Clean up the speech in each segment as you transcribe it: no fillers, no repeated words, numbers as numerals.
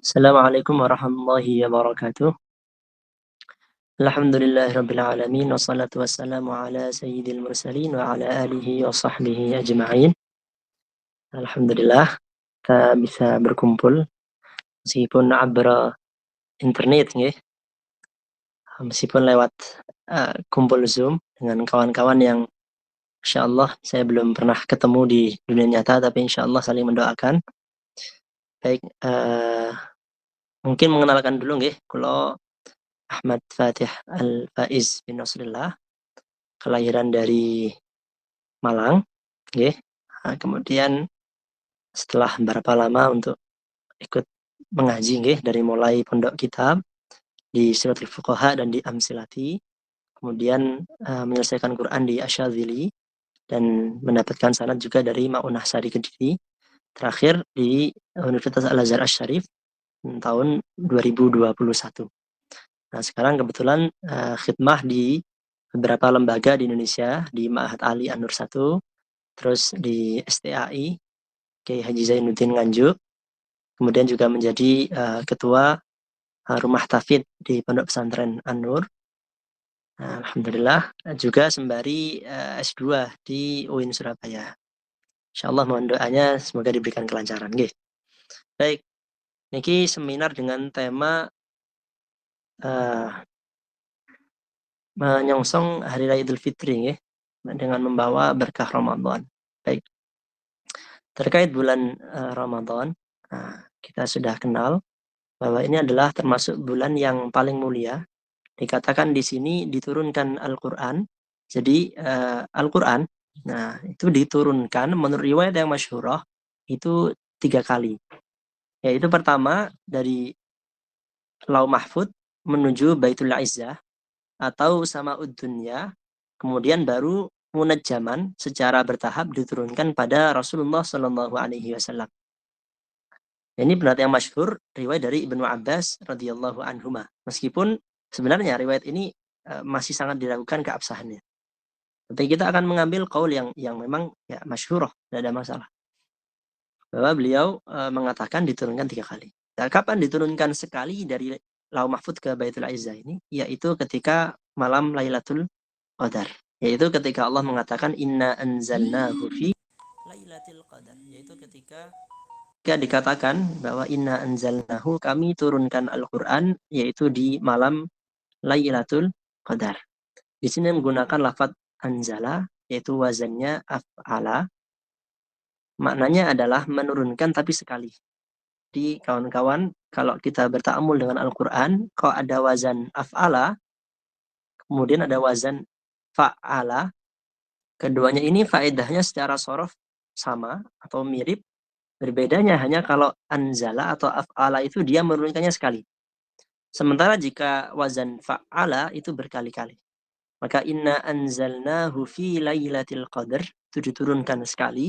Assalamualaikum warahmatullahi wabarakatuh. Alhamdulillahirabbil alamin wassalatu wassalamu ala sayyidil mursalin wa ala alihi wa sahbihi ajma'in. Alhamdulillah kita bisa berkumpul meskipun abra internet nggih. Meskipun lewat kumpul Zoom dengan kawan-kawan yang insyaallah saya belum pernah ketemu di dunia nyata, tapi insyaallah saling mendoakan. Baik, mungkin mengenalkan dulu nggih, kula Ahmad Fatih Al-Faiz bin Nasrillah, kelahiran dari Malang, nggih. Kemudian setelah berapa lama untuk ikut mengaji nggih, dari mulai pondok kitab di Suratul Fuqaha dan di Amsilati, kemudian menyelesaikan Quran di Asyadzili dan mendapatkan sanad juga dari Ma'unah Sari Kediri, terakhir di Universitas Al-Azhar Asy-Syarif tahun 2021. Nah, sekarang kebetulan khidmah di beberapa lembaga di Indonesia, di Ma'had Ali An-Nur 1, terus di STAI Kiai Haji Zainuddin Nganjuk, kemudian juga menjadi ketua Rumah Tahfidz di Pondok Pesantren An-Nur. Alhamdulillah, juga sembari S2 di UIN Surabaya. Insyaallah mohon doanya semoga diberikan kelancaran nggih. Baik, niki seminar dengan tema menyongsong Hari Raya Idul Fitri nggih, dengan membawa berkah Ramadan. Baik. Terkait bulan Ramadan, kita sudah kenal bahwa ini adalah termasuk bulan yang paling mulia. Dikatakan di sini diturunkan Al-Qur'an. Jadi Al-Qur'an, nah itu diturunkan menurut riwayat yang masyhurah itu 3 kali. Yaitu pertama dari Lauh Mahfud menuju Baitul Izzah atau Sama'ud Dunya, kemudian baru munajjaman secara bertahap diturunkan pada Rasulullah Shallallahu Alaihi Wasallam. Ini benar yang masyhur riwayat dari Ibnu Abbas radhiyallahu anhuma. Meskipun sebenarnya riwayat ini masih sangat diragukan keabsahannya. Tapi kita akan mengambil qaul yang memang ya masyhurah, tidak ada masalah. Bahwa beliau mengatakan diturunkan 3 kali. Nah, kapan diturunkan sekali dari Lauh Mahfud ke Baitul Izzah ini? Yaitu ketika malam Lailatul Qadar. Yaitu ketika Allah mengatakan inna anzalnahu fi Lailatul Qadar. Yaitu ketika dikatakan bahwa inna anzalnahu, kami turunkan Al-Qur'an yaitu di malam Lailatul Qadar. Di sini menggunakan lafaz anzala yaitu wazannya af'ala. Maknanya adalah menurunkan tapi sekali. Di kawan-kawan, kalau kita berta'amul dengan Al-Qur'an, kalau ada wazan af'ala, kemudian ada wazan fa'ala, keduanya ini faedahnya secara sorof sama atau mirip. Berbedanya hanya kalau anzala atau af'ala itu dia menurunkannya sekali. Sementara jika wazan fa'ala itu berkali-kali. Maka inna anzalnahu fi lailatul qadar itu diturunkan sekali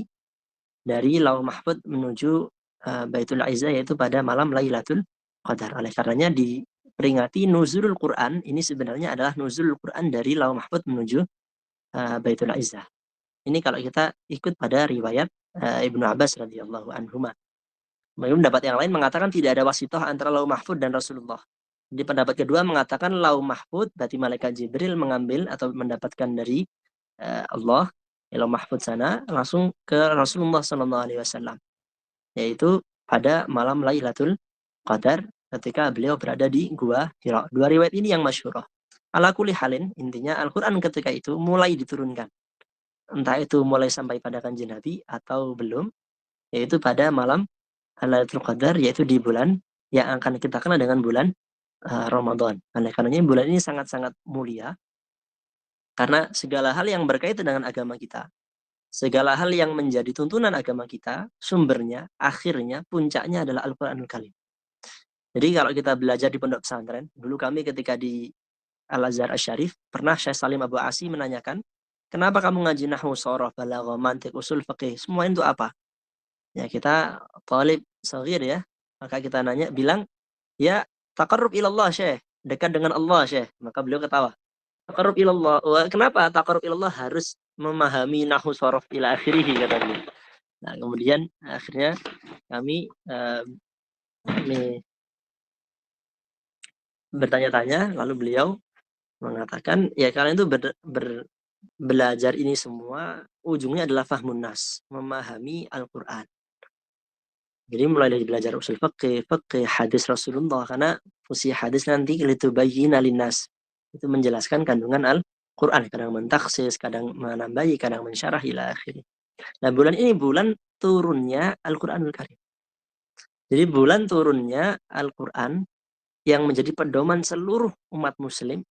dari Lauh Mahfud menuju Baitul Izzah yaitu pada malam Lailatul Qadar. Oleh karenanya diperingati nuzulul Quran ini sebenarnya adalah nuzulul Quran dari Lauh Mahfud menuju Baitul Izzah. Ini kalau kita ikut pada riwayat Ibnu Abbas radhiyallahu anhuma. Kemudian pendapat yang lain mengatakan tidak ada wasithah antara Lauh Mahfud dan Rasulullah. Di pendapat kedua mengatakan Lauh Mahfud berarti malaikat Jibril mengambil atau mendapatkan dari Allah Lauh Mahfud sana langsung ke Rasulullah sallallahu alaihi wasallam. Yaitu pada malam Lailatul Qadar ketika beliau berada di Gua Hira. Dua riwayat ini yang masyhurah. Ala kulli halin, intinya Al-Qur'an ketika itu mulai diturunkan. Entah itu mulai sampai pada Kanjeng Nabi atau belum, yaitu pada malam Lailatul Qadar, yaitu di bulan yang akan kita kenal dengan bulan Ramadan. Oleh karenanya bulan ini sangat-sangat mulia karena segala hal yang berkaitan dengan agama kita, segala hal yang menjadi tuntunan agama kita, sumbernya, akhirnya, puncaknya adalah Al-Quranul Karim. Jadi kalau kita belajar di pondok pesantren, dulu kami ketika di Al-Azhar Asy-Syarif, pernah Syekh Salim Abu Asi menanyakan, kenapa kamu ngaji nahwu, sorof, balaghah, mantiq, usul fiqih, semua itu apa? Ya kita talib saghir ya, maka kita bilang, ya taqarrub ilallah Syekh, dekat dengan Allah Syekh. Maka beliau ketawa. Taqarrub ilallah. Kenapa taqarrub ilallah harus memahami nahwu sorof ila akhirih kata beliau. Nah, kemudian akhirnya kami bertanya-tanya, lalu beliau mengatakan, ya kalian itu belajar ini semua ujungnya adalah fahmun nas, memahami Al-Quran. Jadi mulai dari belajar usul fiqh, hadis Rasulullah, karena fungsi hadis nanti litubayyina linnas, itu menjelaskan kandungan Al-Quran, kadang mentaksis, kadang menambahi, kadang mensyarah ila akhirih. Nah, bulan ini bulan turunnya Al-Quranul Karim. Jadi bulan turunnya Al-Quran yang menjadi pedoman seluruh umat muslim,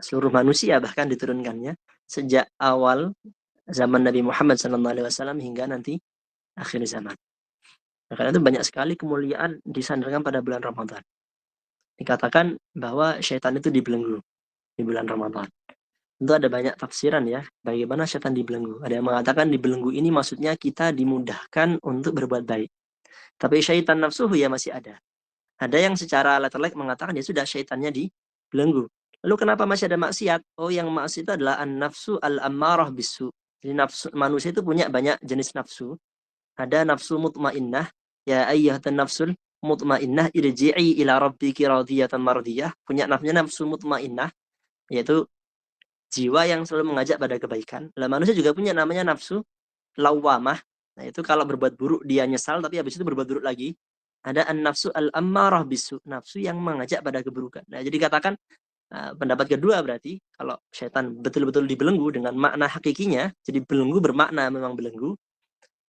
seluruh manusia bahkan diturunkannya sejak awal zaman Nabi Muhammad SAW hingga nanti akhir zaman. Nah, karena itu banyak sekali kemuliaan disandarkan pada bulan Ramadan. Dikatakan bahwa syaitan itu dibelenggu di bulan Ramadan. Tentu ada banyak tafsiran ya, bagaimana syaitan dibelenggu. Ada yang mengatakan dibelenggu ini maksudnya kita dimudahkan untuk berbuat baik. Tapi syaitan nafsuhu ya masih ada. Ada yang secara letterlek mengatakan ya sudah syaitannya dibelenggu. Lalu kenapa masih ada maksiat? Oh, yang maksiat itu adalah an-nafsu al-ammarah bisu. Jadi nafsu, manusia itu punya banyak jenis nafsu. Ada nafsu mutmainnah, ya ayyuhatan nafsul mutmainnah irji'i ila rabbiki radiyatan mardiyah. Punya nafsu mutmainnah, yaitu jiwa yang selalu mengajak pada kebaikan. Lah manusia juga punya namanya nafsu lawamah. Nah, itu kalau berbuat buruk dia nyesal tapi habis itu berbuat buruk lagi. Ada an-nafsu al-ammarah bisu, nafsu yang mengajak pada keburukan. Nah, jadi katakan pendapat kedua berarti kalau syaitan betul-betul dibelenggu dengan makna hakikinya, jadi belenggu bermakna memang belenggu,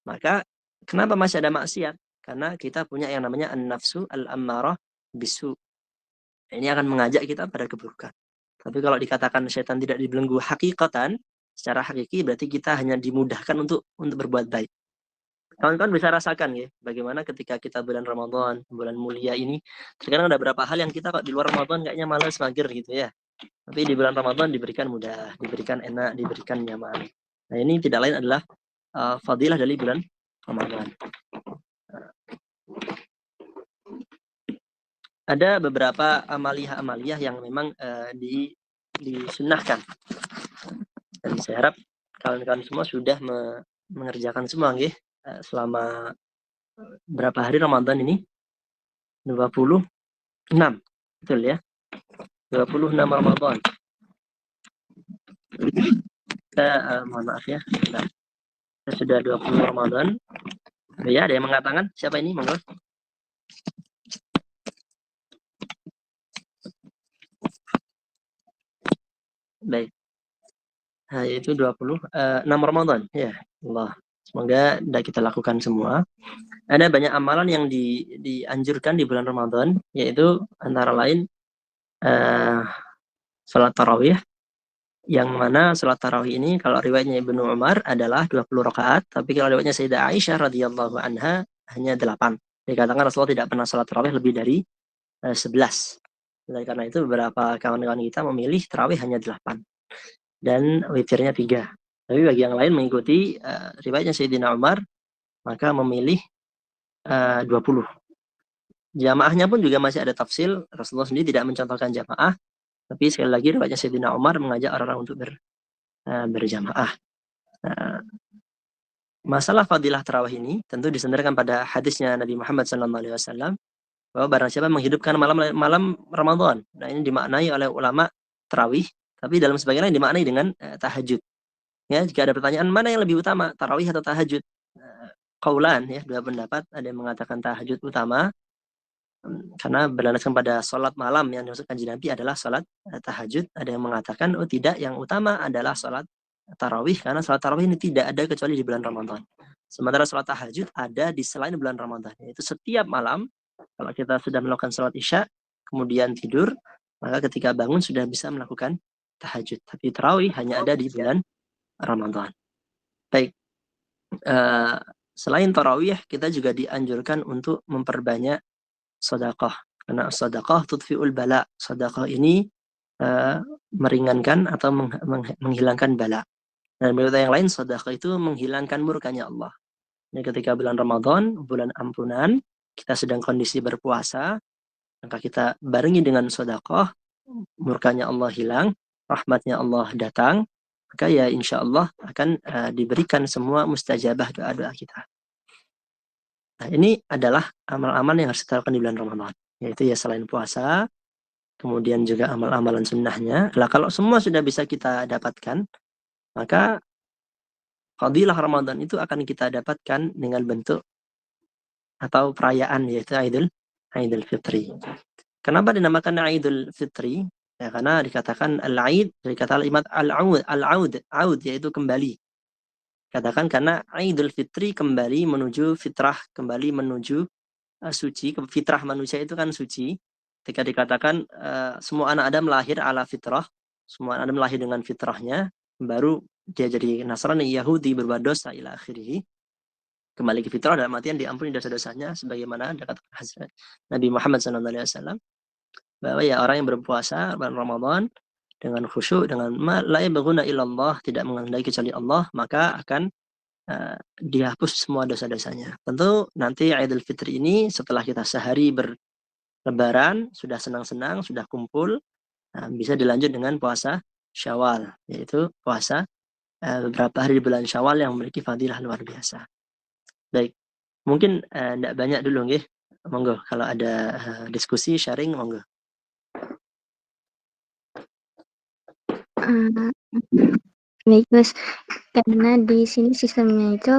maka kenapa masih ada maksiat? Karena kita punya yang namanya an-nafsu al-ammarah bisu. Ini akan mengajak kita pada keburukan. Tapi kalau dikatakan syaitan tidak dibelenggu hakikatan, secara hakiki berarti kita hanya dimudahkan untuk berbuat baik. Kawan-kawan bisa rasakan ya, bagaimana ketika kita bulan Ramadan, bulan mulia ini, terkadang ada beberapa hal yang kita kok di luar Ramadan kayaknya malas, mager gitu ya. Tapi di bulan Ramadan diberikan mudah, diberikan enak, diberikan nyaman. Nah, ini tidak lain adalah fadilah dari bulan Ramadan. Ada beberapa amaliyah-amaliyah yang memang disunnahkan. Dan saya harap kawan-kawan semua sudah mengerjakan semua nggih, selama berapa hari Ramadan ini? 26. Betul ya? 26 Ramadan. Kita mohon maaf ya. Kita sudah 20 Ramadan. Ya, ada yang mengatakan? Siapa ini? Monggo. Baik. Nah, itu 26 Ramadan. Ya, Allah. Semoga kita lakukan semua. Ada banyak amalan yang dianjurkan di bulan Ramadan, yaitu antara lain salat tarawih, yang mana salat tarawih ini kalau riwayatnya Ibnu Umar adalah 20 rakaat, tapi kalau riwayatnya Sayyidah Aisyah radhiyallahu anha hanya 8. Dikatakan Rasulullah tidak pernah salat tarawih lebih dari 11. Oleh karena itu beberapa kawan-kawan kita memilih tarawih hanya 8 dan witirnya 3. Tapi bagi yang lain mengikuti riwayatnya Sayyidina Umar, maka memilih 20. Jamaahnya pun juga masih ada tafsir. Rasulullah sendiri tidak mencontohkan jamaah, tapi sekali lagi riwayatnya Sayyidina Umar mengajak orang-orang untuk berjamaah. Masalah fadilah tarawih ini tentu disandarkan pada hadisnya Nabi Muhammad SAW, bahwa barang siapa menghidupkan malam Ramadan. Nah, ini dimaknai oleh ulama tarawih, tapi dalam sebagian lain dimaknai dengan tahajud. Ya, jika ada pertanyaan mana yang lebih utama, tarawih atau tahajud? Qaulan ya, dua pendapat. Ada yang mengatakan tahajud utama karena berlandaskan pada salat malam yang dimaksudkan Nabi adalah salat tahajud. Ada yang mengatakan oh tidak, yang utama adalah salat tarawih karena salat tarawih ini tidak ada kecuali di bulan Ramadan. Sementara salat tahajud ada di selain bulan Ramadan. Yaitu setiap malam kalau kita sudah melakukan salat Isya kemudian tidur, maka ketika bangun sudah bisa melakukan tahajud. Tapi tarawih hanya ada di bulan Ramadan. Baik. Selain tarawih, kita juga dianjurkan untuk memperbanyak sedekah. Karena sedekah tudfi'ul bala. Sedekah ini meringankan atau menghilangkan bala. Dan menurut yang lain, sedekah itu menghilangkan murkanya Allah. Ini ketika bulan Ramadan, bulan ampunan, kita sedang kondisi berpuasa, maka kita barengi dengan sedekah, murkanya Allah hilang, rahmatnya Allah datang, maka ya insya Allah akan diberikan semua mustajabah doa-doa kita. Nah, ini adalah amal-amal yang harus kita lakukan di bulan Ramadan, yaitu ya selain puasa, kemudian juga amal-amalan sunnahnya. Lah kalau semua sudah bisa kita dapatkan, maka fadilah Ramadan itu akan kita dapatkan dengan bentuk atau perayaan, yaitu Idul Fitri. Kenapa dinamakan Idul Fitri? Ya, karena dikatakan al-Aid, dari kata al-Aud, yaitu kembali. Katakan karena Idul Fitri kembali menuju fitrah, kembali menuju suci. Fitrah manusia itu kan suci. Ketika dikatakan semua anak Adam lahir ala fitrah, semua anak Adam lahir dengan fitrahnya, baru dia jadi Nasrani, Yahudi, berbuat dosa ila akhirih. Kembali ke fitrah dalam artian diampuni dosa-dosanya, sebagaimana kata Nabi Muhammad SAW, bahwa ya orang yang berpuasa bulan Ramadan dengan khusyuk, dengan la yabghuna illallah, tidak menghendaki kecuali Allah, maka akan dihapus semua dosa-dosanya. Tentu nanti Idul Fitri ini setelah kita sehari berlebaran, sudah senang-senang, sudah kumpul, bisa dilanjut dengan puasa Syawal, yaitu puasa beberapa hari di bulan Syawal yang memiliki fadilah luar biasa. Baik, mungkin tidak banyak dulu nggih. Monggo kalau ada diskusi sharing monggo. Baik Mas, karena di sini sistemnya itu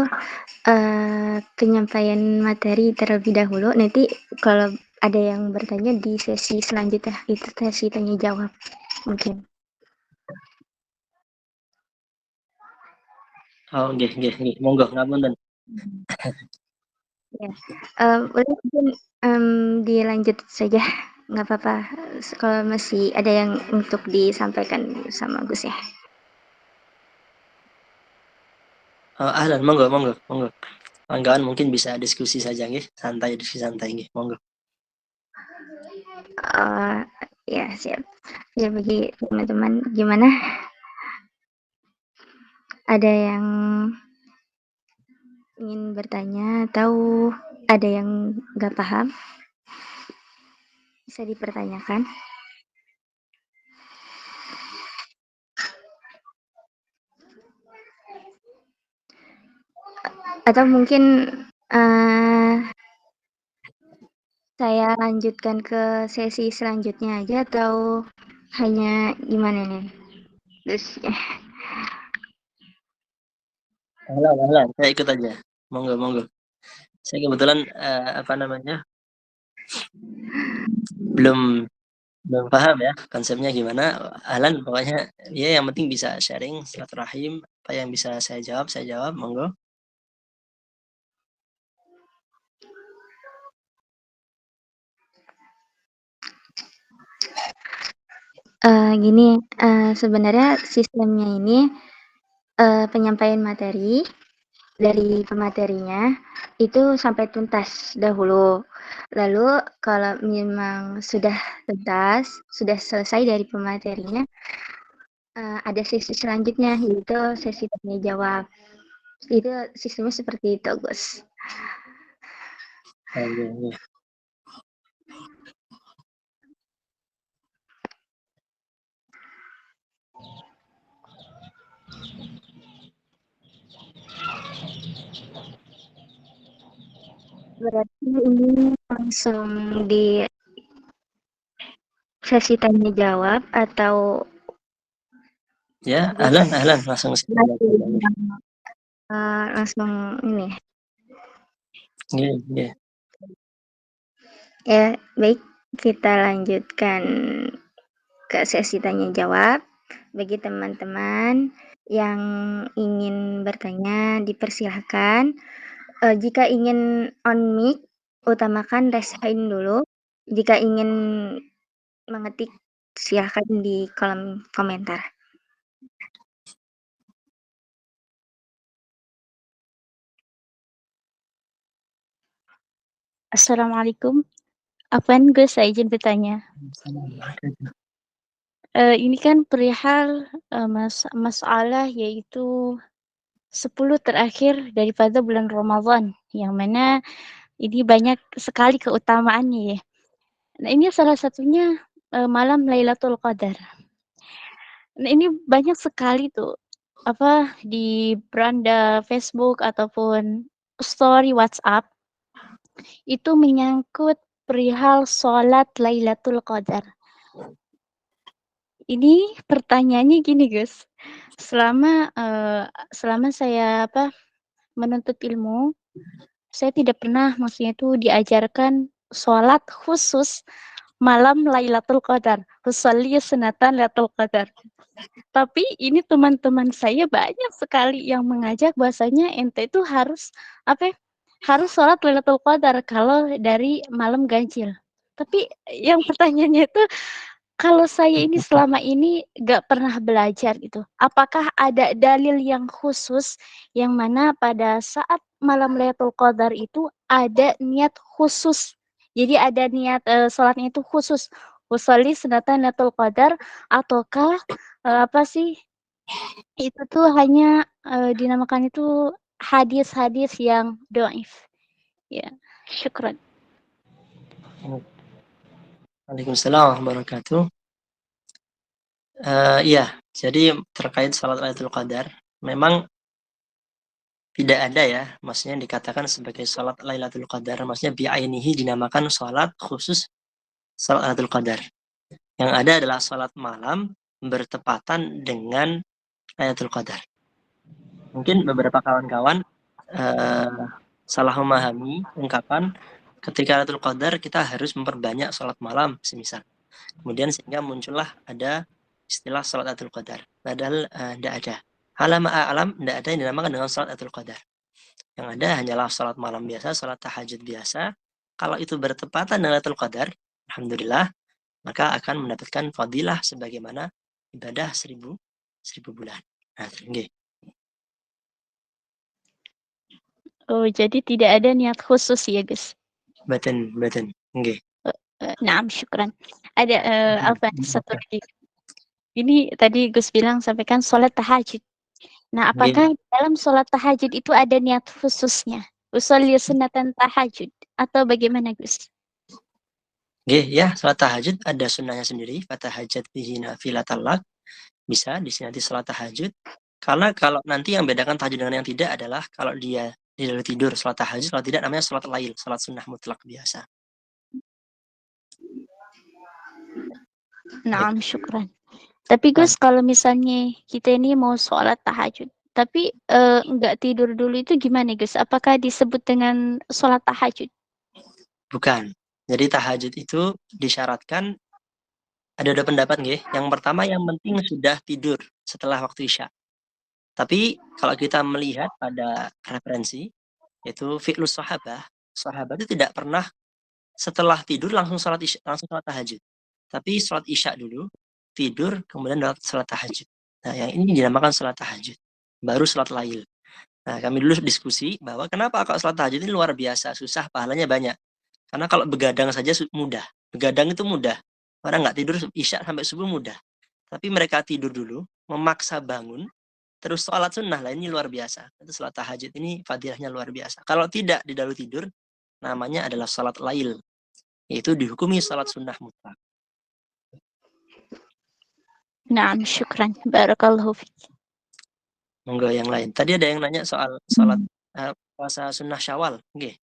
penyampaian materi terlebih dahulu, nanti kalau ada yang bertanya di sesi selanjutnya, itu sesi tanya jawab mungkin. Oh, nggih, monggo ngapunten. Ya, boleh mungkin dilanjut saja, nggak apa-apa kalau masih ada yang untuk disampaikan sama Gus ya. Ahlan, monggo. Kawan-kawan mungkin bisa diskusi saja nggih, diskusi santai nggih, monggo. Ya siap. Ya bagi teman-teman gimana? Ada yang ingin bertanya atau ada yang nggak paham? Bisa dipertanyakan. Atau mungkin saya lanjutkan ke sesi selanjutnya aja atau hanya gimana nih? Terus Ahlan, saya ikut aja. Monggo. Saya kebetulan belum paham ya konsepnya gimana. Ahlan, pokoknya ya yang penting bisa sharing silaturahim, apa yang bisa saya jawab, monggo. Gini, sebenarnya sistemnya ini penyampaian materi dari pematerinya itu sampai tuntas dahulu. Lalu kalau memang sudah tuntas, sudah selesai dari pematerinya, ada sesi selanjutnya yaitu sesi tanya jawab. Itu sistemnya seperti itu, Gus. Nggih. Berarti ini langsung di sesi tanya jawab atau Ya, ahlan langsung langsung ini. Nggih. Ya, baik, kita lanjutkan ke sesi tanya jawab. Bagi teman-teman yang ingin bertanya dipersilahkan. Jika ingin on mic, utamakan raise hand dulu. Jika ingin mengetik, silahkan di kolom komentar. Assalamualaikum. Afwan Gus, saya izin bertanya. Ini kan perihal masalah yaitu 10 terakhir daripada bulan Ramadan, yang mana ini banyak sekali keutamaannya ya. Nah, ini salah satunya malam Lailatul Qadar. Nah, ini banyak sekali tuh di beranda Facebook ataupun story WhatsApp itu menyangkut perihal sholat Lailatul Qadar. Ini pertanyaannya gini, Gus. Selama saya menuntut ilmu, saya tidak pernah maksudnya itu diajarkan sholat khusus malam Lailatul Qadar, usolli sunatan Lailatul Qadar. Tapi ini teman-teman saya banyak sekali yang mengajak bahasanya ente itu harus harus sholat Lailatul Qadar kalau dari malam ganjil. Tapi yang pertanyaannya itu kalau saya ini selama ini gak pernah belajar gitu, apakah ada dalil yang khusus yang mana pada saat malam Lailatul Qadar itu ada niat khusus? Jadi ada niat sholatnya itu khusus. Usolli sunatan Lailatul Qadar ataukah itu tuh hanya dinamakan itu hadis-hadis yang dhaif. Ya, syukran. Waalaikumsalam warahmatullahi wabarakatuh. Iya, jadi terkait salat Lailatul Qadar, memang tidak ada ya, maksudnya dikatakan sebagai salat Lailatul Qadar, maksudnya bi'ainihi dinamakan salat khusus salat Lailatul Qadar. Yang ada adalah salat malam bertepatan dengan Lailatul Qadar. Mungkin beberapa kawan-kawan salah memahami ungkapan ketika Lailatul Qadar kita harus memperbanyak salat malam semisal. Kemudian sehingga muncullah ada istilah salat Lailatul Qadar. Padahal tidak ada. Alam tidak ada yang dinamakan dengan salat Lailatul Qadar. Yang ada hanyalah salat malam biasa, salat tahajud biasa. Kalau itu bertepatan dengan Lailatul Qadar, alhamdulillah, maka akan mendapatkan fadilah sebagaimana ibadah 1000 bulan. Nah, okay. Oh, jadi tidak ada niat khusus ya, Gus? Betul. Okay. Naam, syukran. Ada satu lagi. Ini tadi Gus bilang sampaikan sholat tahajud. Nah, apakah dalam sholat tahajud itu ada niat khususnya? Usolli sunatan tahajud atau bagaimana, Gus? Ya, sholat tahajud ada sunnahnya sendiri. Fatahajat bihi nafilatan lak. Bisa disenati sholat tahajud. Karena kalau nanti yang bedakan tahajud dengan yang tidak adalah kalau dia di dalam tidur sholat tahajud, kalau tidak namanya sholat lail, sholat sunnah mutlak biasa. Naam, syukran. Tapi Gus, kalau misalnya kita ini mau sholat tahajud, tapi nggak tidur dulu itu gimana, Gus? Apakah disebut dengan sholat tahajud? Bukan. Jadi tahajud itu disyaratkan ada dua pendapat nggih. Yang pertama yang penting sudah tidur setelah waktu Isya. Tapi kalau kita melihat pada referensi yaitu fi'lus sahabat itu tidak pernah setelah tidur langsung sholat tahajud. Tapi sholat Isya dulu, tidur, kemudian sholat tahajud. Nah, yang ini dinamakan sholat tahajud. Baru sholat lail. Nah, kami dulu diskusi bahwa kenapa kalau sholat tahajud ini luar biasa, susah, pahalanya banyak. Karena kalau begadang saja mudah. Begadang itu mudah. Orang nggak tidur Isya sampai subuh mudah. Tapi mereka tidur dulu, memaksa bangun, terus sholat sunnah lah, ini luar biasa. Itu sholat tahajud ini fadilahnya luar biasa. Kalau tidak di dalam tidur, namanya adalah sholat lail. Yaitu dihukumi sholat sunnah mutlak. Naam, syukran. Barakallahu fiik. Monggo yang lain. Tadi ada yang nanya soal sholat puasa sunnah Syawal. Oke.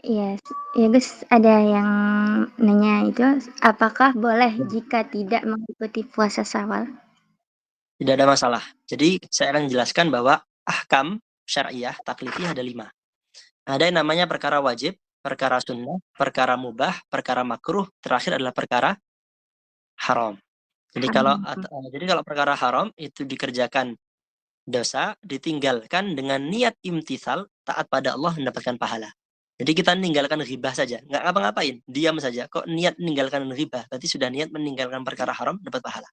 Yes. Ya Gus, ada yang nanya itu, apakah boleh jika tidak mengikuti puasa Syawal? Tidak ada masalah. Jadi saya akan jelaskan bahwa ahkam syariah taklifiyah ada 5. Ada yang namanya perkara wajib, perkara sunnah, perkara mubah, perkara makruh, terakhir adalah perkara haram. Jadi kalau perkara haram itu dikerjakan dosa, ditinggalkan dengan niat imtithal, taat pada Allah, mendapatkan pahala. Jadi kita meninggalkan ghibah saja, nggak ngapa-ngapain, diam saja. Kok niat meninggalkan ghibah? Berarti sudah niat meninggalkan perkara haram, dapat pahala.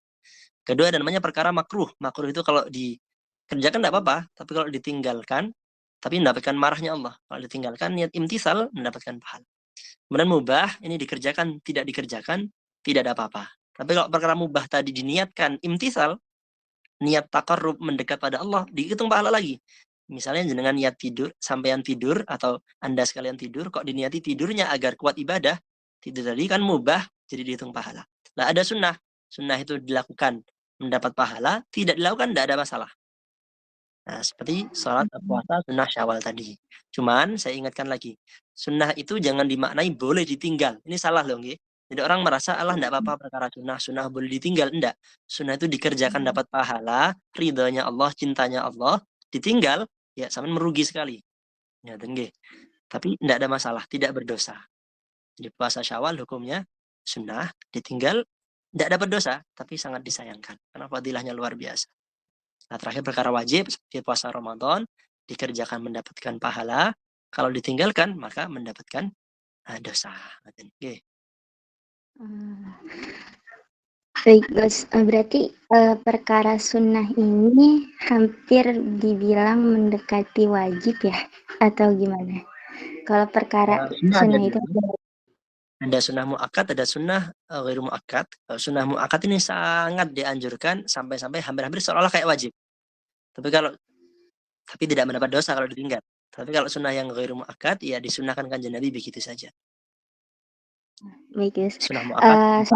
Kedua ada namanya perkara makruh. Makruh itu kalau dikerjakan tidak apa-apa, tapi kalau ditinggalkan, tapi mendapatkan marahnya Allah. Kalau ditinggalkan niat imtithal, mendapatkan pahala. Kemudian mubah, ini dikerjakan, tidak dikerjakan, tidak ada apa-apa. Tapi kalau perkara mubah tadi diniatkan imtithal, niat taqarrub mendekat pada Allah, dihitung pahala lagi. Misalnya jenengan niat tidur, sampean tidur atau Anda sekalian tidur, kok diniati tidurnya agar kuat ibadah, tidur tadi kan mubah, jadi dihitung pahala. Nah, ada sunnah. Sunnah itu dilakukan mendapat pahala, tidak dilakukan tidak ada masalah. Nah, seperti sholat, puasa, sunnah syawal tadi. Cuman saya ingatkan lagi, sunnah itu jangan dimaknai boleh ditinggal. Ini salah loh, nggih. Jadi orang merasa Allah tidak apa-apa perkara sunnah boleh ditinggal. Enggak. Sunnah itu dikerjakan dapat pahala, ridhonya Allah, cintanya Allah. Ditinggal, ya sama merugi sekali. Ya, dan nggih. Tapi tidak ada masalah, tidak berdosa. Jadi puasa syawal hukumnya sunnah, ditinggal tidak dapat dosa, tapi sangat disayangkan. Karena fadilahnya luar biasa. Nah, terakhir perkara wajib seperti puasa Ramadan dikerjakan mendapatkan pahala, kalau ditinggalkan maka mendapatkan dosa. Oke. Baik, Gus. Berarti perkara sunnah ini hampir dibilang mendekati wajib ya, atau gimana? Kalau perkara sunnah itu ada sunnah muakkad, ada sunnah ghairu muakkad. Sunnah muakkad ini sangat dianjurkan sampai-sampai hampir-hampir seolah kayak wajib. Tapi tidak mendapat dosa kalau ditinggal. Tapi kalau sunnah yang ghairu muakkad, ya disunahkan kanjeng Nabi begitu saja. baik, Gus. Sunnah muakkad,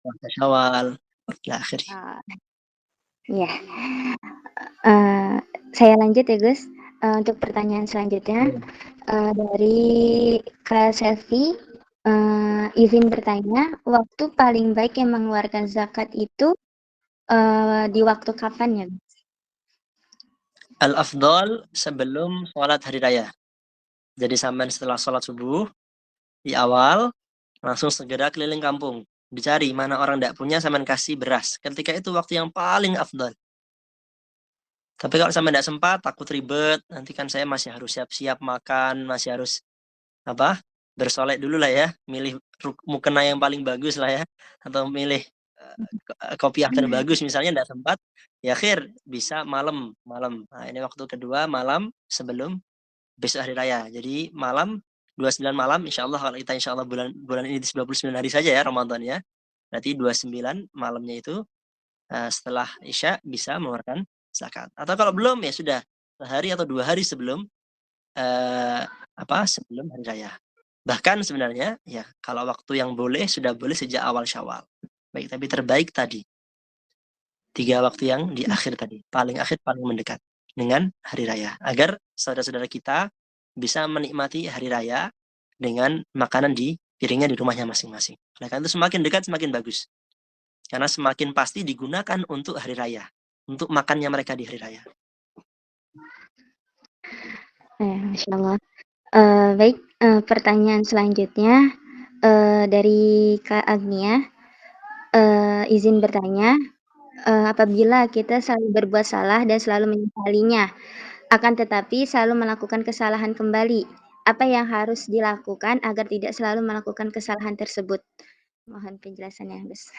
puasa Syawal, ila akhirih. Iya. Saya lanjut ya, Gus. Untuk pertanyaan selanjutnya dari Kak Selvi, izin bertanya, waktu paling baik yang mengeluarkan zakat itu di waktu kapan ya? Al-afdal sebelum sholat hari raya. Jadi sampai setelah sholat subuh, di awal, langsung segera keliling kampung. Dicari mana orang tidak punya, sampean kasih beras. Ketika itu waktu yang paling afdal. Tapi kalau sampai tidak sempat, takut ribet, nanti kan saya masih harus siap-siap makan, masih harus bersolek dulu lah ya, milih mukena yang paling bagus lah ya, atau milih kopi yang terbagus misalnya, tidak sempat, ya akhir bisa malam. Nah, ini waktu kedua malam sebelum besok hari raya. Jadi malam 29 malam, insya Allah kalau kita insya Allah bulan ini 99 hari saja ya Ramadan ya. Berarti 29 malamnya itu setelah Isya bisa mengeluarkan zakat. Atau kalau belum ya sudah sehari atau 2 hari sebelum sebelum hari raya. Bahkan sebenarnya ya kalau waktu yang boleh sudah boleh sejak awal Syawal. Baik, tapi terbaik tadi 3 waktu yang di akhir tadi, paling akhir paling mendekat dengan hari raya, agar saudara-saudara kita bisa menikmati hari raya dengan makanan di piringnya di rumahnya masing-masing. Oleh karena itu semakin dekat semakin bagus. Karena semakin pasti digunakan untuk hari raya, untuk makannya mereka di hari raya. Masya Allah. Baik, pertanyaan selanjutnya dari Kak Agnia. Izin bertanya, apabila kita selalu berbuat salah dan selalu menyesalinya, akan tetapi selalu melakukan kesalahan kembali, apa yang harus dilakukan agar tidak selalu melakukan kesalahan tersebut? Mohon penjelasannya, Gus.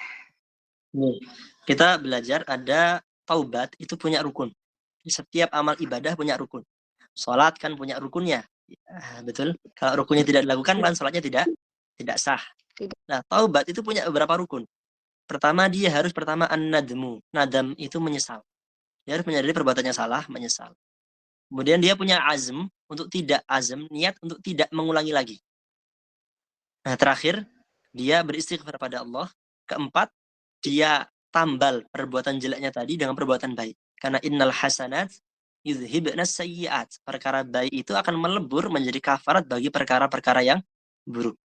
Nih, kita belajar ada taubat itu punya rukun. Setiap amal ibadah punya rukun. Sholat kan punya rukunnya. Betul. Kalau rukunnya tidak dilakukan kan sholatnya tidak sah. Nah, taubat itu punya beberapa rukun. Pertama, dia harus an-nadmu. Nadam itu menyesal. Dia harus menyadari perbuatannya salah, menyesal. Kemudian dia punya azm untuk niat untuk tidak mengulangi lagi. Nah, terakhir, dia beristighfar pada Allah. Keempat, dia tambal perbuatan jeleknya tadi dengan perbuatan baik. Karena innal hasanat yudhibnas sayyi'at. Perkara baik itu akan melebur menjadi kafarat bagi perkara-perkara yang buruk.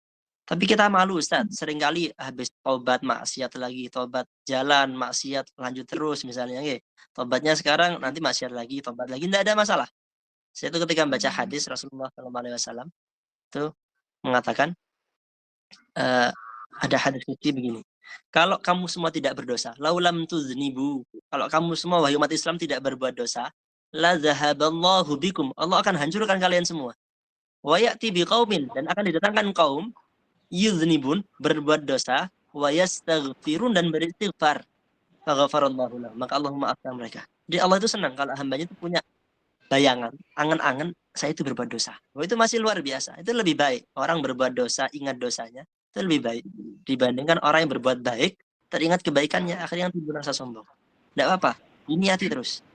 Tapi kita malu, Ustaz. Seringkali habis tobat maksiat lagi, tobat jalan maksiat lanjut terus misalnya. Tobatnya sekarang nanti maksiat lagi, tobat lagi, tidak ada masalah. Saya itu ketika membaca hadis Rasulullah SAW itu mengatakan ada hadis qudsi begini. Kalau kamu semua tidak berdosa, laulam tuznibu. Kalau kamu semua wahai umat Islam tidak berbuat dosa, la zahaballahu bikum. Allah akan hancurkan kalian semua. Wa ya'ti biqaumin, dan akan didatangkan kaum yuznibun, berbuat dosa, wa yastaghfirun, dan beristighfar. Faghfarallahu lahum, maka Allah memaafkan mereka. Jadi Allah itu senang kalau hambanya itu punya bayangan, angan-angan saya itu berbuat dosa. Itu masih luar biasa. Itu lebih baik orang berbuat dosa, ingat dosanya. Itu lebih baik dibandingkan orang yang berbuat baik, teringat kebaikannya, akhirnya timbul rasa sombong. Tidak apa-apa, diniati terus.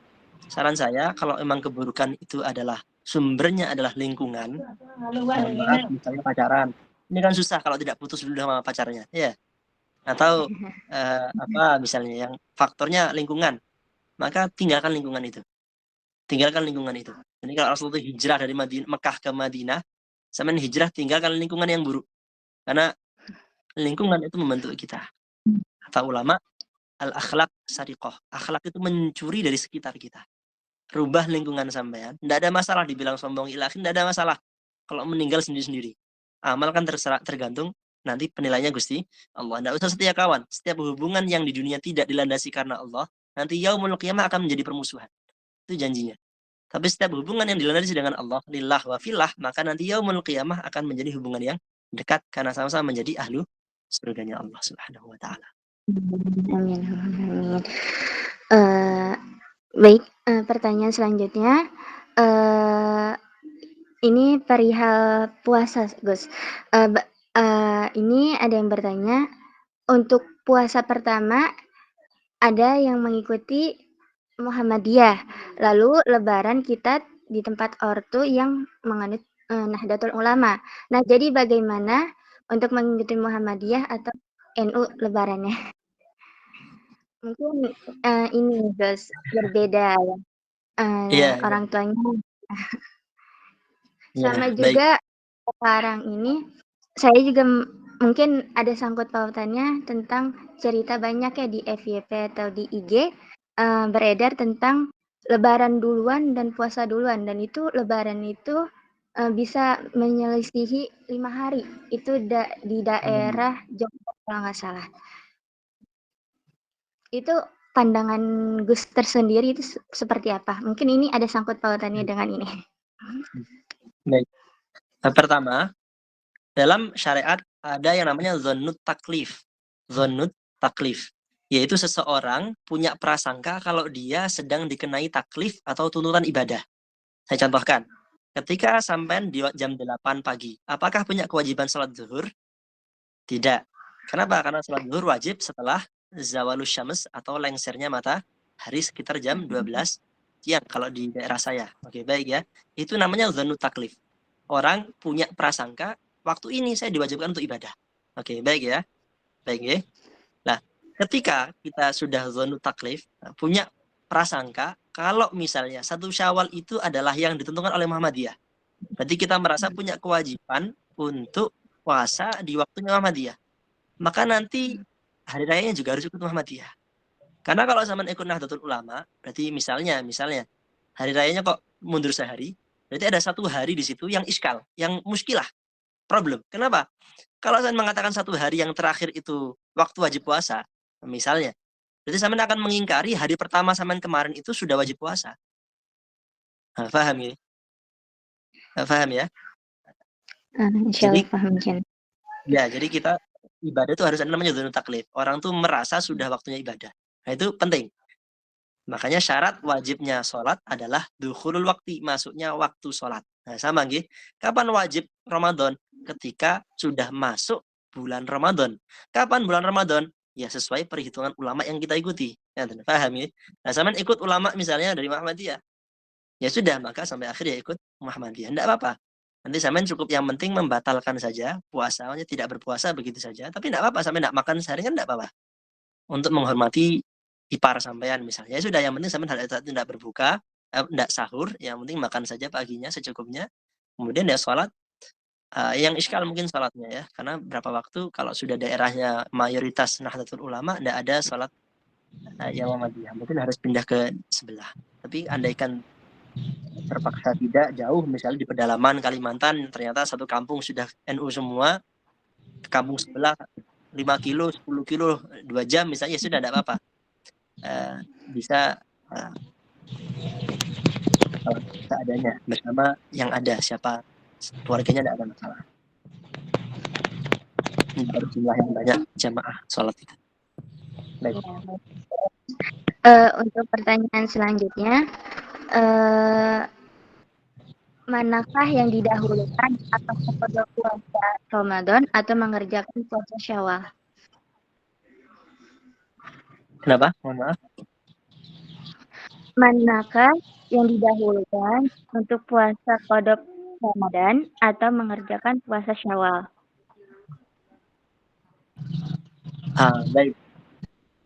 Saran saya, kalau memang keburukan itu adalah sumbernya adalah lingkungan, misalnya pacaran. Ini kan susah kalau tidak putus dulu sama pacarnya, ya. atau apa misalnya yang faktornya lingkungan, maka tinggalkan lingkungan itu. Tinggalkan lingkungan itu. Jadi kalau Rasulullah hijrah dari Mekah ke Madinah, sampean hijrah tinggalkan lingkungan yang buruk. Karena lingkungan itu membentuk kita. Kata ulama, al-akhlaq sariqah. Akhlak itu mencuri dari sekitar kita. Rubah lingkungan sampean. Tidak ada masalah dibilang sombong ilahi, tidak ada masalah. Kalau meninggal sendiri-sendiri. Amal kan tergantung nanti penilaiannya Gusti Allah. Tidak usah setia kawan. Setiap hubungan yang di dunia tidak dilandasi karena Allah, nanti yaumul qiyamah akan menjadi permusuhan. Itu janjinya. Tapi setiap hubungan yang dilandasi dengan Allah, lillah wa fillah, maka nanti yaumul qiyamah akan menjadi hubungan yang dekat karena sama-sama menjadi ahlu surganya Allah Subhanahu wa taala. Amin. Amin. Baik, pertanyaan selanjutnya ini perihal puasa, Gus. Ini ada yang bertanya, untuk puasa pertama ada yang mengikuti Muhammadiyah, lalu lebaran kita di tempat ortu yang menganut Nahdlatul Ulama. Nah, jadi bagaimana untuk mengikuti Muhammadiyah atau NU lebarannya? Mungkin ini Gus, berbeda ya. Iya, Orang tuanya. Sama baik. juga sekarang ini saya juga mungkin ada sangkut pautannya tentang cerita banyak ya di FYP atau di IG beredar tentang lebaran duluan dan puasa duluan, dan itu lebaran itu bisa menyelisihi 5 hari. Itu di daerah Jogja kalau nggak salah. Itu pandangan Gus tersendiri itu seperti apa? Mungkin ini ada sangkut pautannya dengan ini. Baik. Pertama, dalam syariat ada yang namanya dhannut taklif. Dhannut taklif, yaitu seseorang punya prasangka kalau dia sedang dikenai taklif atau tuntutan ibadah. Saya contohkan, ketika sampai di jam 8 pagi, apakah punya kewajiban sholat zuhur? Tidak. Kenapa? Karena sholat zuhur wajib setelah zawalus syams atau lengsernya matahari sekitar jam 12 siang kalau di daerah saya. Oke, baik ya. Itu namanya dhannut taklif. Orang punya prasangka, waktu ini saya diwajibkan untuk ibadah. Oke, baik ya. Baik ya. Nah, ketika kita sudah dhannut taklif, punya prasangka, kalau misalnya 1 Syawal itu adalah yang ditentukan oleh Muhammadiyah. Berarti kita merasa punya kewajiban untuk puasa di waktunya Muhammadiyah. Maka nanti hari rayanya juga harus ikut Muhammadiyah. Karena kalau zaman ikut Nahdlatul Ulama, berarti misalnya hari rayanya kok mundur sehari, berarti ada 1 hari di situ yang iskal, yang muskilah, problem. Kenapa? Kalau saya mengatakan 1 hari yang terakhir itu waktu wajib puasa, misalnya, berarti sampean akan mengingkari hari pertama sampean kemarin itu sudah wajib puasa. Nah, paham ya? Paham ya? Insyaallah paham, Jan. Ya, jadi kita ibadah itu harus ada namanya dzunut taklif. Orang tuh merasa sudah waktunya ibadah. Nah, itu penting. Makanya syarat wajibnya sholat adalah dukhulul waktu, masuknya waktu sholat. Nah, sama nggih. Kapan wajib Ramadan? Ketika sudah masuk bulan Ramadan. Kapan bulan Ramadan? Ya sesuai perhitungan ulama yang kita ikuti. Ya, paham ya? Nah, sama ikut ulama misalnya dari Muhammadiyah. Ya sudah, maka sampai akhir ya ikut Muhammadiyah. Enggak apa-apa. Nanti sampean cukup yang penting membatalkan saja puasanya, tidak berpuasa begitu saja. Tapi enggak apa-apa, sampai enggak makan sehari kan enggak apa-apa. Untuk menghormati ipar sampean misalnya. Ya sudah, yang penting sampean tidak berbuka, enggak sahur, yang penting makan saja paginya secukupnya. Kemudian ya sholat, yang iskal mungkin sholatnya ya. Karena berapa waktu kalau sudah daerahnya mayoritas Nahdlatul Ulama enggak ada sholat yang Muhammadiyah. Mungkin harus pindah ke sebelah. Tapi andaikan terpaksa tidak jauh, misalnya di pedalaman Kalimantan, ternyata satu kampung sudah NU semua, ke kampung sebelah 5 kilo, 10 kilo, 2 jam misalnya, sudah tidak apa-apa. Bisa seadanya bersama yang ada, siapa keluarganya tidak ada masalah. Ini harus jumlah yang banyak jamaah sholat itu. Baik. Untuk pertanyaan selanjutnya, manakah yang didahulukan, apakah pada puasa Ramadan atau mengerjakan puasa Syawal? Kenapa? Mohon maaf. Manakah yang didahulukan untuk puasa qada Ramadan atau mengerjakan puasa Syawal? Baik.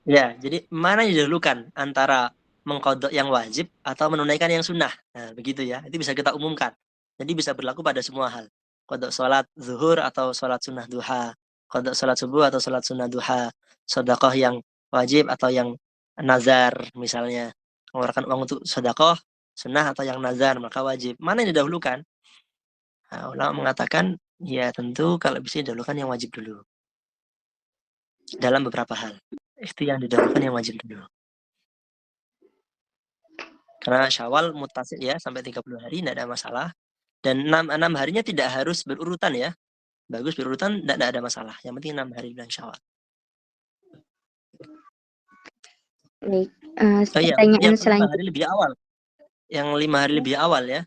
Ya, jadi mana yang didahulukan antara mengqadha yang wajib atau menunaikan yang sunnah? Nah, begitu ya. Itu bisa kita umumkan. Jadi bisa berlaku pada semua hal. Qadha salat zuhur atau salat sunnah duha, qadha salat subuh atau salat sunnah duha, sedekah yang wajib atau yang nazar misalnya. Mengeluarkan uang untuk sedekah sunnah atau yang nazar maka wajib. Mana yang didahulukan? Nah, ulama mengatakan ya tentu kalau bisa didahulukan yang wajib dulu. Dalam beberapa hal. Itu yang didahulukan yang wajib dulu. Karena Syawal muttasil ya sampai 30 hari tidak ada masalah. Dan 6 harinya tidak harus berurutan ya. Bagus berurutan tidak ada masalah. Yang penting 6 hari bulan Syawal. Baik, Oh iya, pertanyaan yang 5 hari selanjutnya. lebih awal. Yang 5 hari lebih awal ya.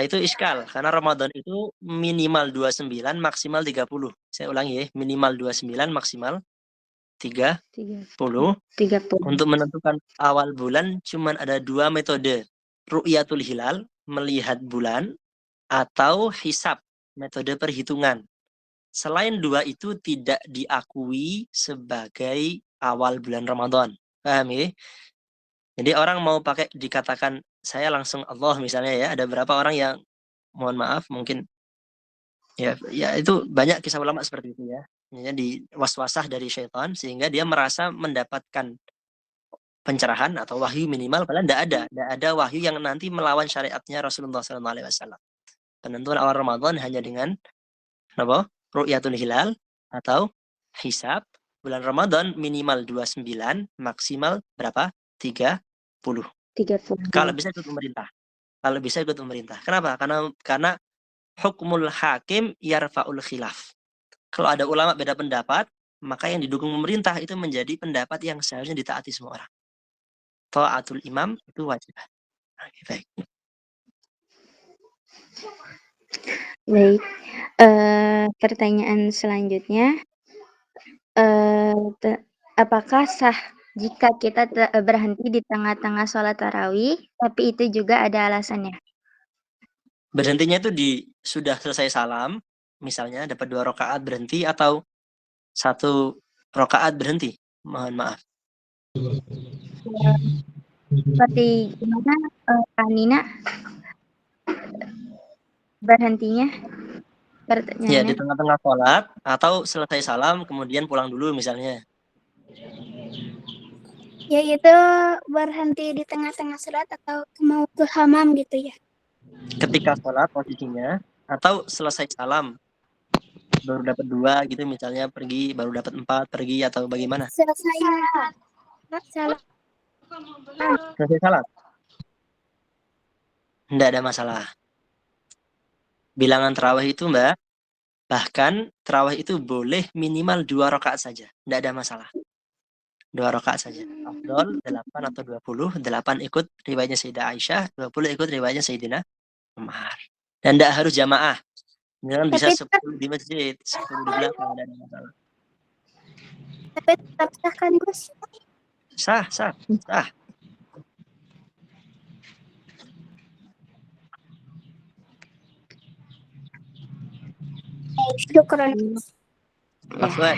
Itu iskal karena Ramadan itu minimal 29 maksimal 30. Saya ulangi ya, minimal 29 maksimal 30. 30. Untuk menentukan awal bulan cuman ada 2 metode. Ru'yatul hilal, melihat bulan, atau hisab, metode perhitungan. Selain 2 itu tidak diakui sebagai awal bulan Ramadan. Paham ya? Jadi orang mau pakai dikatakan saya langsung Allah misalnya ya, ada berapa orang yang mohon maaf mungkin ya itu banyak kisah ulama seperti itu ya. Jadi waswasah dari syaitan sehingga dia merasa mendapatkan pencerahan atau wahyu minimal, padahal tidak ada wahyu yang nanti melawan syariatnya Rasulullah SAW. Penentuan awal Ramadan hanya dengan apa? Ru'yatul hilal atau hisab. Bulan Ramadan minimal 29, maksimal berapa? 30. 30. Kalau bisa ikut pemerintah. Kalau bisa ikut pemerintah. Kenapa? Karena hukmul hakim yarfa'ul khilaf. Kalau ada ulama beda pendapat, maka yang didukung pemerintah itu menjadi pendapat yang seharusnya ditaati semua orang. Ta'atul imam itu wajib. Oke, baik. Baik, pertanyaan selanjutnya, apakah sah jika kita berhenti di tengah-tengah sholat tarawih, tapi itu juga ada alasannya? Berhentinya itu sudah selesai salam, misalnya dapat 2 rakaat berhenti atau 1 rakaat berhenti? Mohon maaf. Seperti gimana, Kak Nina? Berhentinya? Ya, di Pertanyaannya. tengah-tengah sholat atau selesai salam kemudian pulang dulu misalnya. Yaitu berhenti di tengah-tengah sholat atau mau ke hamam gitu ya. Ketika sholat posisinya atau selesai salam baru dapat 2 gitu misalnya pergi baru dapat 4 pergi atau bagaimana? Selesai salat. Selesai salat. Tidak ada masalah. Bilangan tarawih itu Mbak, bahkan tarawih itu boleh minimal 2 rakaat saja. Tidak ada masalah. 2 rakaat saja. Afdol 8 atau 20, 8 ikut riwayatnya Sayyidah Aisyah, 20 ikut riwayatnya Sayyidina Umar. Dan tidak harus jamaah. Misalkan bisa 10 di masjid, 10 di belakang, tidak ada masalah. Tapi tetap sah kan Gus? Sah. Syukran. Afwan.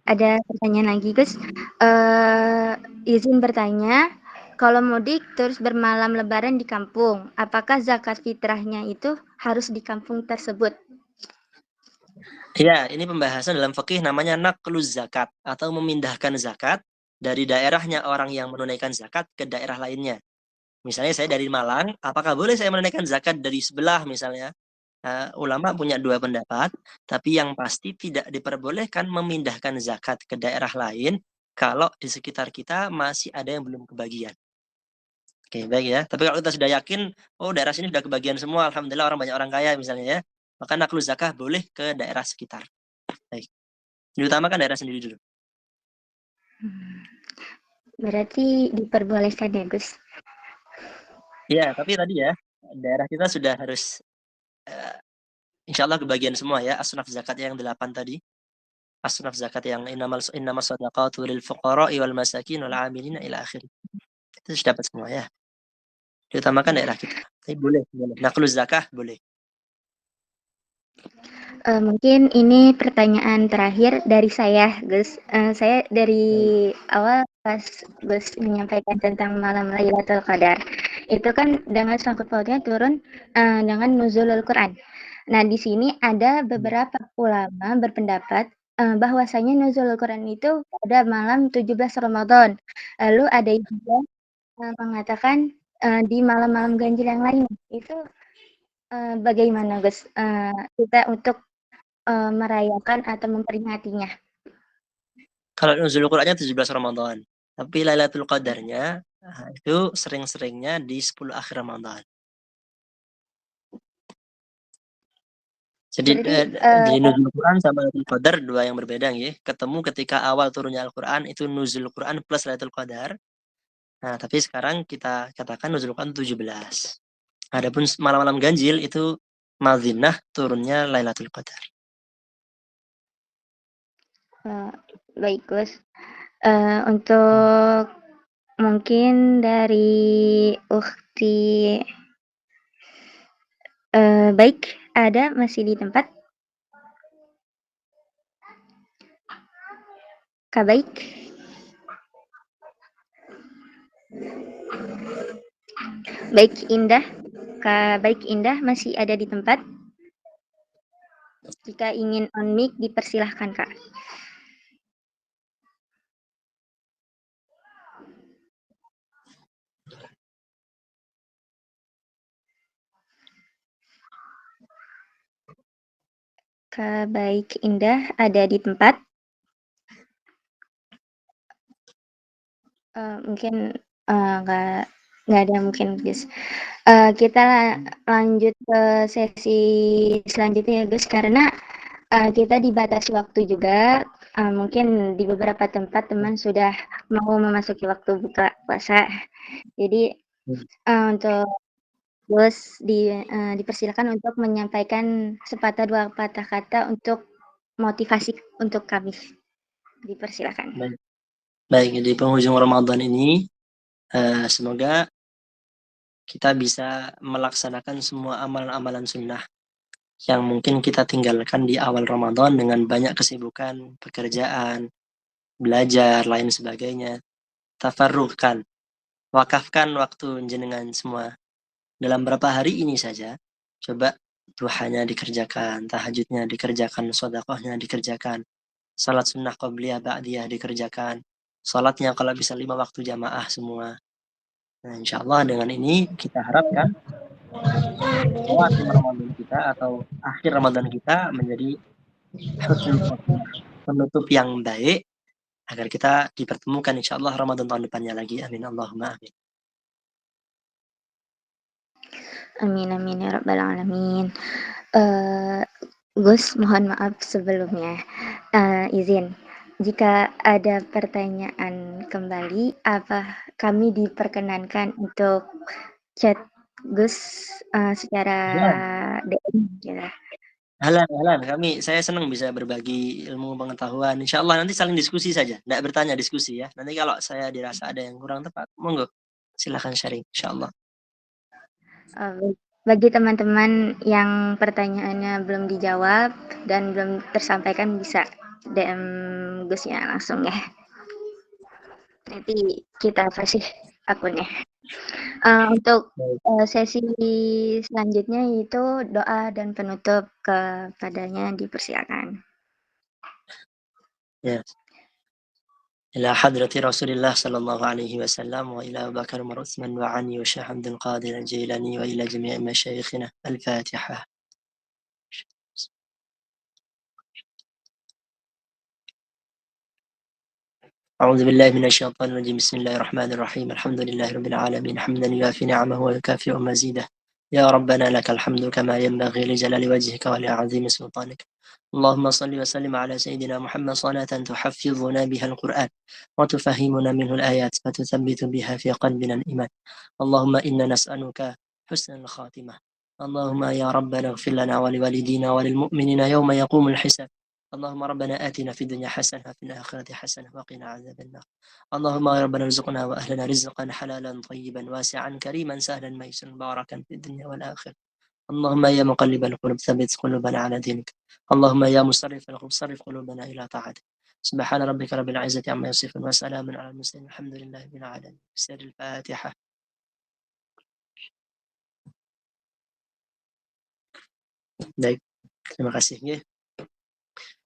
Ada pertanyaan lagi Gus. Izin bertanya, kalau mudik terus bermalam lebaran di kampung, apakah zakat fitrahnya itu harus di kampung tersebut? Ya, ini pembahasan dalam fikih namanya naqluz zakat atau memindahkan zakat dari daerahnya orang yang menunaikan zakat ke daerah lainnya. Misalnya saya dari Malang, apakah boleh saya menunaikan zakat dari sebelah misalnya? Ulama punya 2 pendapat, tapi yang pasti tidak diperbolehkan memindahkan zakat ke daerah lain kalau di sekitar kita masih ada yang belum kebagian. Oke, baik ya. Tapi kalau kita sudah yakin, oh daerah sini sudah kebagian semua, alhamdulillah banyak orang kaya misalnya ya, maka naqluz zakah boleh ke daerah sekitar. Baik. Diutamakan daerah sendiri dulu. Berarti diperbolehkan ya Gus? Ya, tapi tadi ya, daerah kita sudah harus insya Allah kebagian semua ya, asnaf zakat yang 8 tadi. Asnaf zakat yang innamas shadaqatu lil fuqara'i wal masakin wal 'amilina ila akhir. Itu sudah dapat semua ya. Diutamakan daerah kita. Tapi boleh. Naqluz zakah boleh. Mungkin ini pertanyaan terakhir dari saya, Gus. Saya dari awal pas Gus menyampaikan tentang malam Lailatul Qadar, itu kan dengan sangkut pautnya turun dengan nuzulul Quran. Nah, di sini ada beberapa ulama berpendapat bahwasanya nuzulul Quran itu pada malam 17 Ramadan. Lalu ada juga mengatakan di malam-malam ganjil yang lain. Itu bagaimana, Gus? Kita untuk merayakan atau memperingatinya. Kalau nuzul Qur'annya 17 Ramadan. Tapi Lailatul Qadarnya itu sering-seringnya di 10 akhir Ramadan. Jadi Berarti nuzul Quran sama Lailatul Qadar dua yang berbeda ya. Ketemu ketika awal turunnya Al-Quran itu nuzul Quran plus Lailatul Qadar. Nah, tapi sekarang kita katakan nuzul Quran 17. Adapun malam-malam ganjil itu Madinah turunnya Lailatul Qadar. baik, Gus. Untuk mungkin dari Ukhti baik, ada masih di tempat? Kak Baik? Baik Indah, Kak Baik Indah masih ada di tempat? Jika ingin on mic dipersilahkan, Kak. Kak Baik Indah ada di tempat? Mungkin nggak ada mungkin, Gus. Kita lanjut ke sesi selanjutnya ya, Gus, karena kita dibatasi waktu juga. Mungkin di beberapa tempat teman sudah mau memasuki waktu buka puasa. Jadi untuk Gus dipersilakan untuk menyampaikan sepatah dua patah kata untuk motivasi untuk kami. Dipersilakan. Baik, di penghujung Ramadan ini semoga kita bisa melaksanakan semua amalan-amalan sunnah yang mungkin kita tinggalkan di awal Ramadan dengan banyak kesibukan, pekerjaan, belajar, lain sebagainya. Tafarruhkan, wakafkan waktu jenengan semua. Dalam berapa hari ini saja, coba duhanya dikerjakan, tahajudnya dikerjakan, sedekahnya dikerjakan, salat sunnah qabliyah ba'diyah dikerjakan, salatnya kalau bisa 5 waktu jamaah semua. Nah, insya Allah dengan ini kita harapkan khawatim Ramadan kita atau akhir Ramadan kita menjadi husnul khotimah, penutup yang baik agar kita dipertemukan insya Allah Ramadan tahun depannya lagi. Amin Allahumma amin. Amin amin ya rabbal alamin. Gus, mohon maaf sebelumnya. Izin, jika ada pertanyaan kembali, apa kami diperkenankan untuk chat Gus secara DM gitu. Halan, saya senang bisa berbagi ilmu pengetahuan. Insya Allah nanti saling diskusi saja, tidak bertanya diskusi ya. Nanti kalau saya dirasa ada yang kurang tepat, monggo silakan sharing. Insya Allah. Bagi teman-teman yang pertanyaannya belum dijawab dan belum tersampaikan bisa DM Gusnya langsung ya. Nanti kita kasih akunnya. Untuk sesi selanjutnya itu doa dan penutup kepadanya dipersilakan. Ya. إلى حضرة رسول الله صلى الله عليه وسلم وإلى أبي بكر وعثمان وعلي وشيخ عبد القادر الجيلاني وإلى جميع مشايخنا الفاتحة. أعوذ بالله من الشيطان الرجيم بسم الله الرحمن الرحيم الحمد لله رب العالمين حمدا يوافي نعمه ويكافئ مزيده يا ربنا لك الحمد كما ينبغي لجلال وجهك ولعظيم سلطانك اللهم صل وسلم على سيدنا محمد صلاة تحفظنا بها القرآن وتفهمنا منه الآيات وتثبت بها في قلبنا الإيمان اللهم إنا نسألك حسن الخاتمة اللهم يا ربنا اغفر لنا ولوالدينا وللمؤمنين يوم يقوم الحساب اللهم ربنا آتنا في الدنيا حسنة وفي الآخرة حسنة وقنا عذاب النار اللهم يا ربنا ارزقنا وأهلنا رزقا حلالا طيبا واسعا كريما سهلا ميسرا باركا في الدنيا والآخرة اللهم يا مقلب القلوب ثبت قلوبنا على دينك. اللهم يا مصرف القلوب صرف قلوبنا إلى طاعتك. سبحان ربك رب العزة عما يصفون وسلام على المرسلين الحمد لله رب العالمين. سر الفاتحة. Baik, terima kasih.